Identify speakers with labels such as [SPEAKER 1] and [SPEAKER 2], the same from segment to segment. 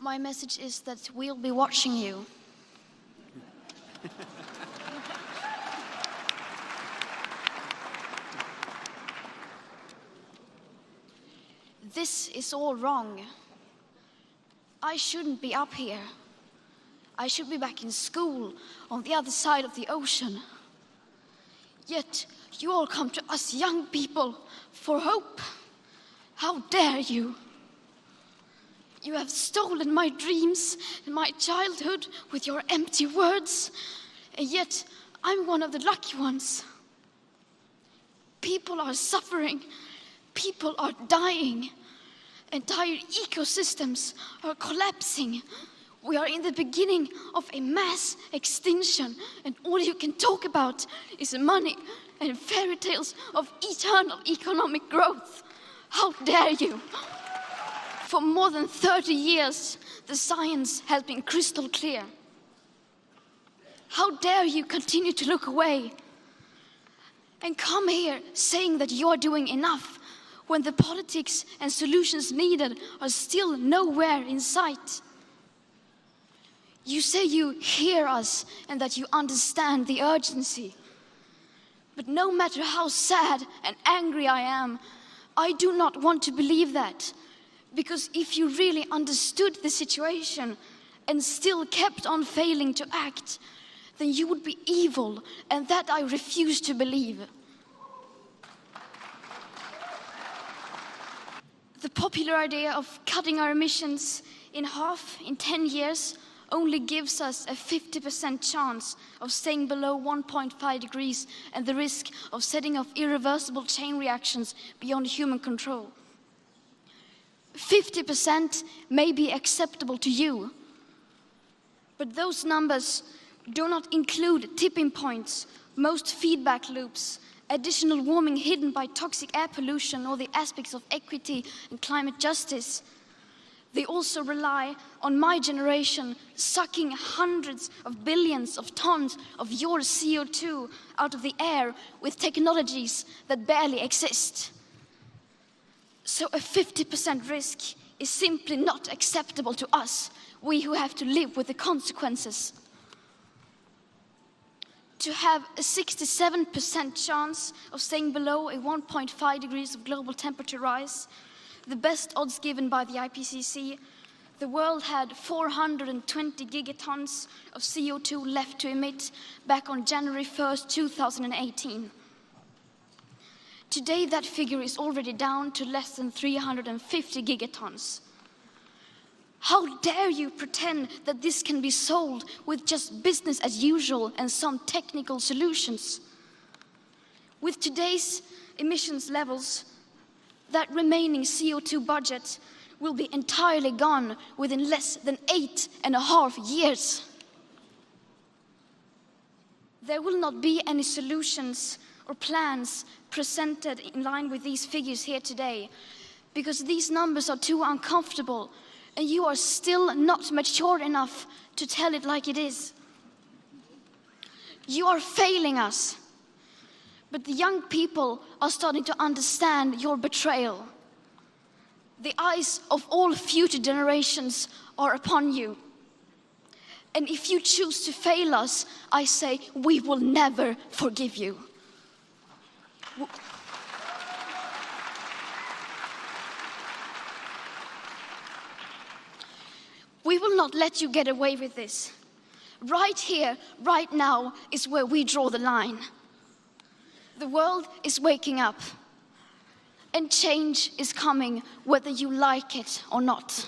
[SPEAKER 1] My message is that we'll be watching you. This is all wrong. I shouldn't be up here. I should be back in school on the other side of the ocean. Yet you all come to us young people for hope. How dare you? You have stolen my dreams and my childhood with your empty words, and yet I'm one of the lucky ones. People are suffering, people are dying, entire ecosystems are collapsing. We are in the beginning of a mass extinction, and all you can talk about is money and fairy tales of eternal economic growth. How dare you? For more than 30 years, the science has been crystal clear. How dare you continue to look away and come here saying that you're doing enough when the politics and solutions needed are still nowhere in sight? You say you hear us and that you understand the urgency. But no matter how sad and angry I am, I do not want to believe that. Because if you really understood the situation and still kept on failing to act, then you would be evil, and that I refuse to believe. The popular idea of cutting our emissions in half in 10 years only gives us a 50% chance of staying below 1.5 degrees and the risk of setting off irreversible chain reactions beyond human control. 50% may be acceptable to you, but those numbers do not include tipping points, most feedback loops, additional warming hidden by toxic air pollution, or the aspects of equity and climate justice. They also rely on my generation sucking hundreds of billions of tons of your CO2 out of the air with technologies that barely exist. So a 50% risk is simply not acceptable to us, we who have to live with the consequences. To have a 67% chance of staying below a 1.5 degrees of global temperature rise, the best odds given by the IPCC, the world had 420 gigatons of CO2 left to emit back on January 1st, 2018. Today, that figure is already down to less than 350 gigatons. How dare you pretend that this can be solved with just business as usual and some technical solutions? With today's emissions levels, that remaining CO2 budget will be entirely gone within less than 8.5 years. There will not be any solutions or plans presented in line with these figures here today, because these numbers are too uncomfortable and you are still not mature enough to tell it like it is. You are failing us, but the young people are starting to understand your betrayal. The eyes of all future generations are upon you. And if you choose to fail us, I say we will never forgive you. We will not let you get away with this. Right here, right now, is where we draw the line. The world is waking up, and change is coming whether you like it or not.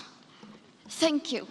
[SPEAKER 1] Thank you.